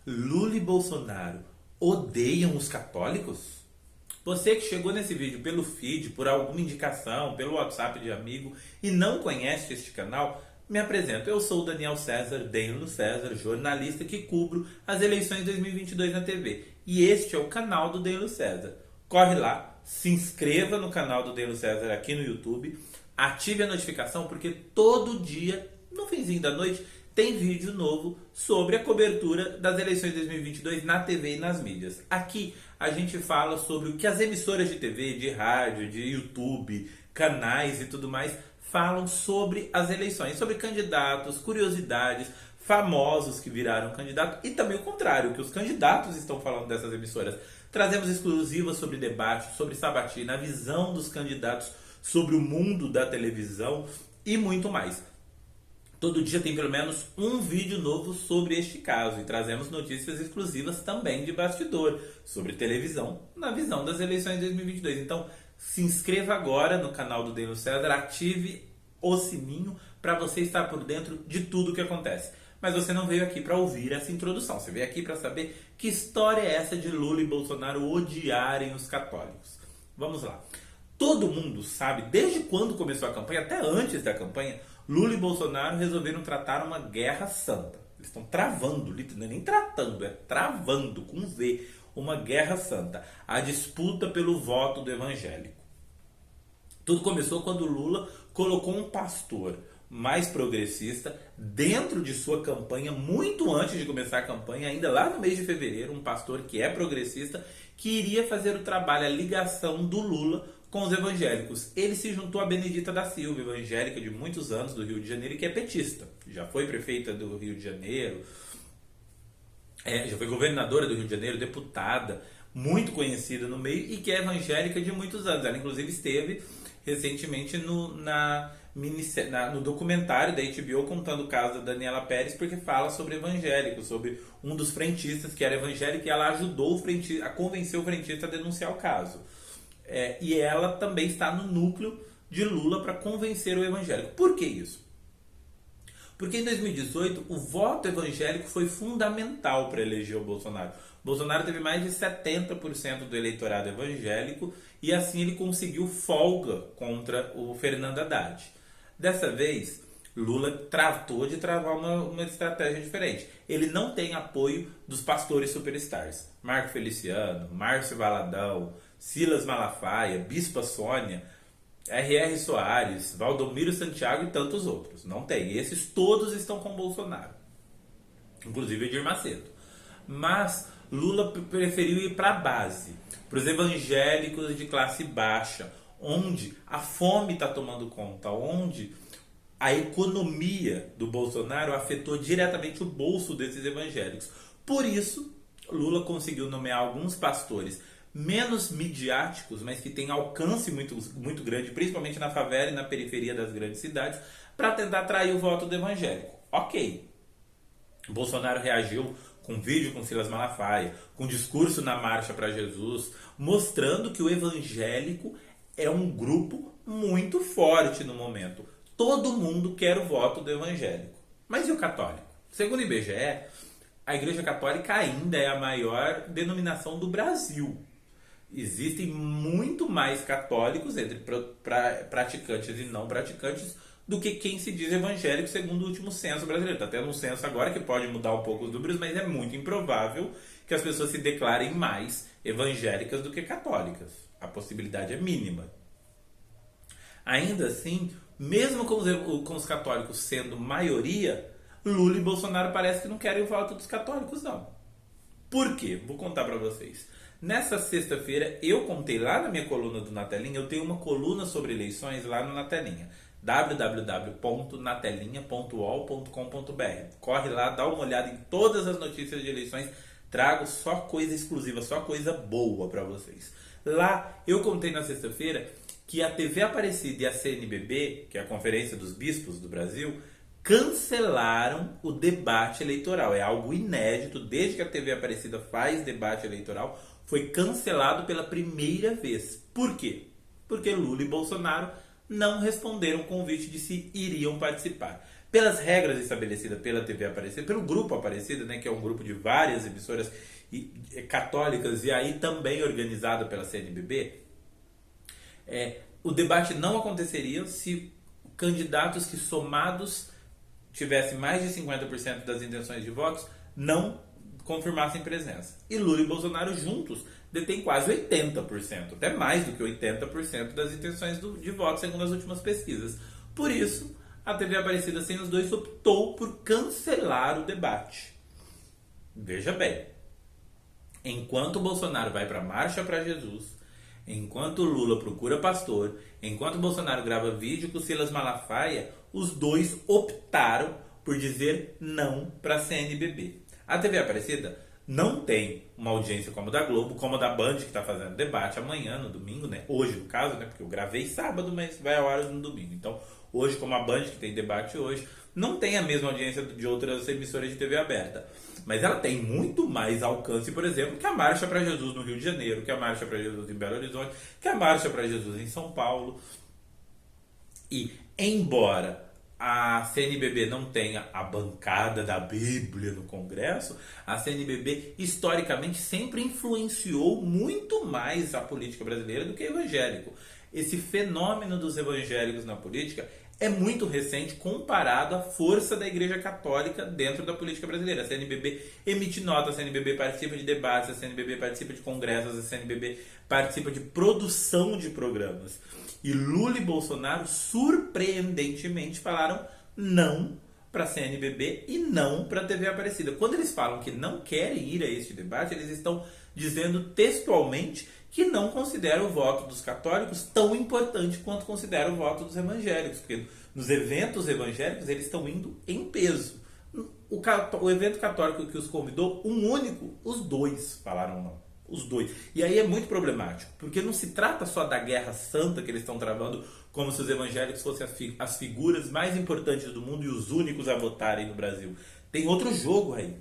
Lula e Bolsonaro odeiam os católicos? Você que chegou nesse vídeo pelo feed, por alguma indicação, pelo WhatsApp de amigo e não conhece este canal, me apresento. Eu sou o Daniel César, Danilo César, jornalista que cubro as eleições 2022 na TV. E este é o canal do Danilo César. Corre lá, se inscreva no canal do Danilo César aqui no YouTube, ative a notificação porque todo dia, no finzinho da noite, tem vídeo novo sobre a cobertura das eleições de 2022 na TV e nas mídias. Aqui a gente fala sobre o que as emissoras de TV, de rádio, de YouTube, canais e tudo mais falam sobre as eleições, sobre candidatos, curiosidades, famosos que viraram candidato e também o contrário, que os candidatos estão falando dessas emissoras. Trazemos exclusivas sobre debate, sobre sabatina, a visão dos candidatos sobre o mundo da televisão e muito mais. Todo dia tem pelo menos um vídeo novo sobre este caso e trazemos notícias exclusivas também de bastidor sobre televisão na visão das eleições de 2022. Então se inscreva agora no canal do Danilo César, ative o sininho para você estar por dentro de tudo o que acontece. Mas você não veio aqui para ouvir essa introdução, você veio aqui para saber que história é essa de Lula e Bolsonaro odiarem os católicos. Vamos lá. Todo mundo sabe, desde quando começou a campanha, até antes da campanha, Lula e Bolsonaro resolveram tratar uma guerra santa. Eles estão travando, não é nem tratando, é travando, com V, uma guerra santa. A disputa pelo voto do evangélico. Tudo começou quando Lula colocou um pastor mais progressista dentro de sua campanha, muito antes de começar a campanha, ainda lá no mês de fevereiro, um pastor que é progressista, que iria fazer o trabalho, a ligação do Lula com os evangélicos. Ele se juntou a Benedita da Silva, evangélica de muitos anos do Rio de Janeiro e que é petista. Já foi prefeita do Rio de Janeiro, já foi governadora do Rio de Janeiro, deputada, muito conhecida no meio e que é evangélica de muitos anos. Ela inclusive esteve recentemente no documentário da HBO contando o caso da Daniela Pérez, porque fala sobre evangélicos, sobre um dos frentistas que era evangélico e ela ajudou a convencer o frentista a denunciar o caso. E ela também está no núcleo de Lula para convencer o evangélico. Por que isso? Porque em 2018 o voto evangélico foi fundamental para eleger o Bolsonaro. Bolsonaro teve mais de 70% do eleitorado evangélico e assim ele conseguiu folga contra o Fernando Haddad. Dessa vez, Lula tratou de travar uma estratégia diferente. Ele não tem apoio dos pastores superstars. Marco Feliciano, Márcio Valadão, Silas Malafaia, Bispa Sônia, R.R. Soares, Valdomiro Santiago e tantos outros. Não tem. Esses todos estão com Bolsonaro. Inclusive Edir Macedo. Mas Lula preferiu ir para a base, para os evangélicos de classe baixa, onde a fome está tomando conta, onde a economia do Bolsonaro afetou diretamente o bolso desses evangélicos. Por isso, Lula conseguiu nomear alguns pastores menos midiáticos, mas que têm alcance muito grande, principalmente na favela e na periferia das grandes cidades, para tentar atrair o voto do evangélico. Ok. Bolsonaro reagiu com vídeo com Silas Malafaia, com discurso na Marcha para Jesus, mostrando que o evangélico é um grupo muito forte no momento. Todo mundo quer o voto do evangélico. Mas e o católico? Segundo o IBGE, a Igreja Católica ainda é a maior denominação do Brasil. Existem muito mais católicos entre praticantes e não praticantes do que quem se diz evangélico, segundo o último censo brasileiro. Está tendo um censo agora que pode mudar um pouco os números, mas é muito improvável que as pessoas se declarem mais evangélicas do que católicas. A possibilidade é mínima. Ainda assim, mesmo com os católicos sendo maioria, Lula e Bolsonaro parece que não querem o voto dos católicos, não. Por quê? Vou contar para vocês. Nessa sexta-feira, eu contei lá na minha coluna do Natelinha, eu tenho uma coluna sobre eleições lá no Natelinha, www.natelinha.uol.com.br. Corre lá, dá uma olhada em todas as notícias de eleições, trago só coisa exclusiva, só coisa boa para vocês. Lá, eu contei na sexta-feira que a TV Aparecida e a CNBB, que é a Conferência dos Bispos do Brasil, cancelaram o debate eleitoral. É algo inédito, desde que a TV Aparecida faz debate eleitoral, foi cancelado pela primeira vez. Por quê? Porque Lula e Bolsonaro não responderam o convite de se iriam participar. pelas regras estabelecidas pela TV Aparecida, pelo Grupo Aparecida, né, que é um grupo de várias emissoras católicas e aí também organizado pela CNBB, o debate não aconteceria se candidatos que somados tivessem mais de 50% das intenções de votos não confirmassem presença. E Lula e Bolsonaro juntos detêm quase 80%, até mais do que 80% das intenções de voto, segundo as últimas pesquisas. Por isso, a TV Aparecida sem os dois optou por cancelar o debate. Veja bem, enquanto Bolsonaro vai para a Marcha para Jesus, enquanto Lula procura pastor, enquanto Bolsonaro grava vídeo com Silas Malafaia, os dois optaram por dizer não para a CNBB. A TV Aparecida não tem uma audiência como a da Globo, como a da Band, que está fazendo debate amanhã, no domingo, né? Hoje, no caso, né? Porque eu gravei sábado, mas vai ao ar no domingo. Então, hoje, como a Band, que tem debate hoje, não tem a mesma audiência de outras emissoras de TV aberta. Mas ela tem muito mais alcance, por exemplo, que a Marcha para Jesus no Rio de Janeiro, que a Marcha para Jesus em Belo Horizonte, que a Marcha para Jesus em São Paulo. E, embora a CNBB não tenha a bancada da Bíblia no Congresso, a CNBB historicamente sempre influenciou muito mais a política brasileira do que o evangélico. Esse fenômeno dos evangélicos na política é muito recente comparado à força da Igreja Católica dentro da política brasileira. A CNBB emite nota, a CNBB participa de debates, a CNBB participa de congressos, a CNBB participa de produção de programas. E Lula e Bolsonaro, surpreendentemente, falaram não para a CNBB e não para a TV Aparecida. Quando eles falam que não querem ir a este debate, eles estão dizendo textualmente que não consideram o voto dos católicos tão importante quanto consideram o voto dos evangélicos, porque nos eventos evangélicos eles estão indo em peso. O evento católico que os convidou, um único, os dois falaram não. Os dois. E aí é muito problemático, porque não se trata só da guerra santa que eles estão travando, como se os evangélicos fossem as figuras mais importantes do mundo e os únicos a votarem no Brasil. Tem outro jogo aí.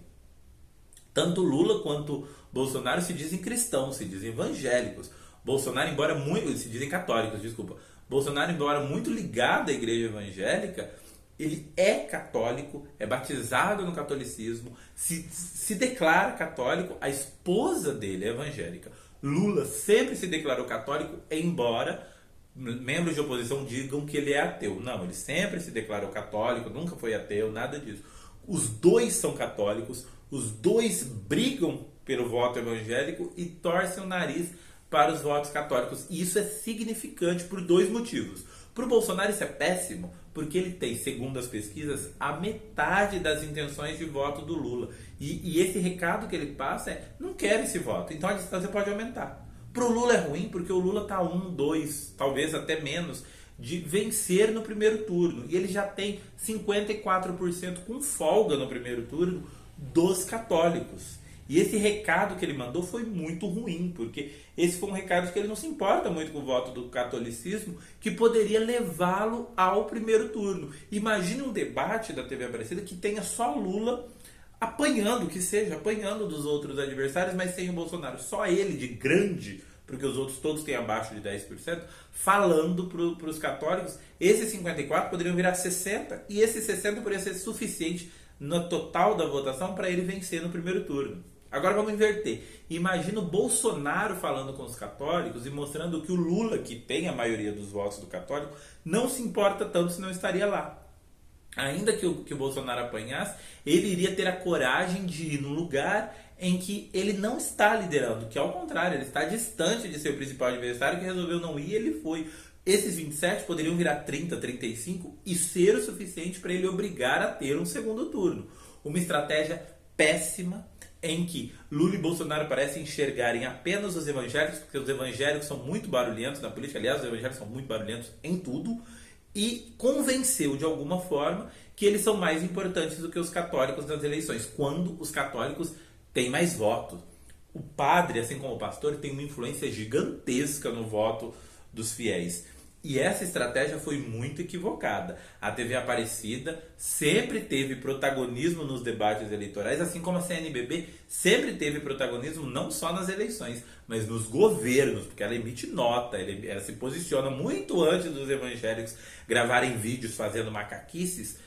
Tanto Lula quanto Bolsonaro se dizem cristãos, se dizem evangélicos. Bolsonaro, embora muito... se dizem católicos, desculpa. Bolsonaro, embora muito ligado à igreja evangélica, ele é católico, é batizado no catolicismo, se declara católico, a esposa dele é evangélica. Lula sempre se declarou católico, embora membros de oposição digam que ele é ateu. Não, ele sempre se declarou católico, nunca foi ateu, nada disso. Os dois são católicos, os dois brigam pelo voto evangélico e torcem o nariz para os votos católicos. E isso é significante por dois motivos. Para o Bolsonaro isso é péssimo, porque ele tem, segundo as pesquisas, a metade das intenções de voto do Lula. E esse recado que ele passa é, não quero esse voto, então a distância pode aumentar. Para o Lula é ruim, porque o Lula está 1, 2, talvez até menos, de vencer no primeiro turno. E ele já tem 54% com folga no primeiro turno dos católicos. E esse recado que ele mandou foi muito ruim, porque esse foi um recado que ele não se importa muito com o voto do catolicismo, que poderia levá-lo ao primeiro turno. Imagine um debate da TV Aparecida que tenha só Lula apanhando, que seja, apanhando dos outros adversários, mas sem o Bolsonaro. Só ele de grande, porque os outros todos têm abaixo de 10%, falando para os católicos. Esses 54 poderiam virar 60, e esses 60 poderiam ser suficiente no total da votação para ele vencer no primeiro turno. Agora vamos inverter. Imagina o Bolsonaro falando com os católicos e mostrando que o Lula, que tem a maioria dos votos do católico, não se importa tanto se não estaria lá. Ainda que o Bolsonaro apanhasse, ele iria ter a coragem de ir num lugar em que ele não está liderando, que ao contrário, ele está distante de seu principal adversário, que resolveu não ir e ele foi. Esses 27 poderiam virar 30, 35 e ser o suficiente para ele obrigar a ter um segundo turno. Uma estratégia péssima, em que Lula e Bolsonaro parecem enxergarem apenas os evangélicos, porque os evangélicos são muito barulhentos na política, aliás, os evangélicos são muito barulhentos em tudo, e convenceu de alguma forma que eles são mais importantes do que os católicos nas eleições, quando os católicos têm mais votos. O padre, assim como o pastor, tem uma influência gigantesca no voto dos fiéis. E essa estratégia foi muito equivocada. A TV Aparecida sempre teve protagonismo nos debates eleitorais, assim como a CNBB sempre teve protagonismo não só nas eleições, mas nos governos, porque ela emite nota, ela se posiciona muito antes dos evangélicos gravarem vídeos fazendo macaquices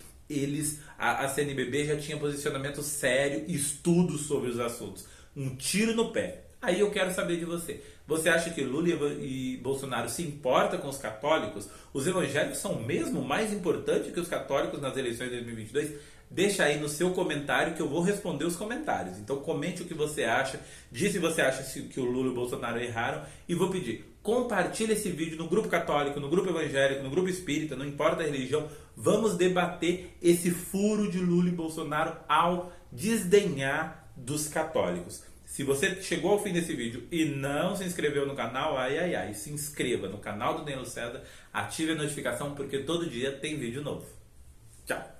a CNBB já tinha posicionamento sério, estudos sobre os assuntos. Um tiro no pé. Aí eu quero saber de você. Você acha que Lula e Bolsonaro se importam com os católicos? Os evangélicos são mesmo mais importantes que os católicos nas eleições de 2022? Deixa aí no seu comentário que eu vou responder os comentários. Então comente o que você acha, diz se você acha que o Lula e o Bolsonaro erraram, e vou pedir, compartilhe esse vídeo no grupo católico, no grupo evangélico, no grupo espírita, não importa a religião. Vamos debater esse furo de Lula e Bolsonaro ao desdenhar dos católicos. Se você chegou ao fim desse vídeo e não se inscreveu no canal, se inscreva no canal do Danilo César, ative a notificação porque todo dia tem vídeo novo. Tchau!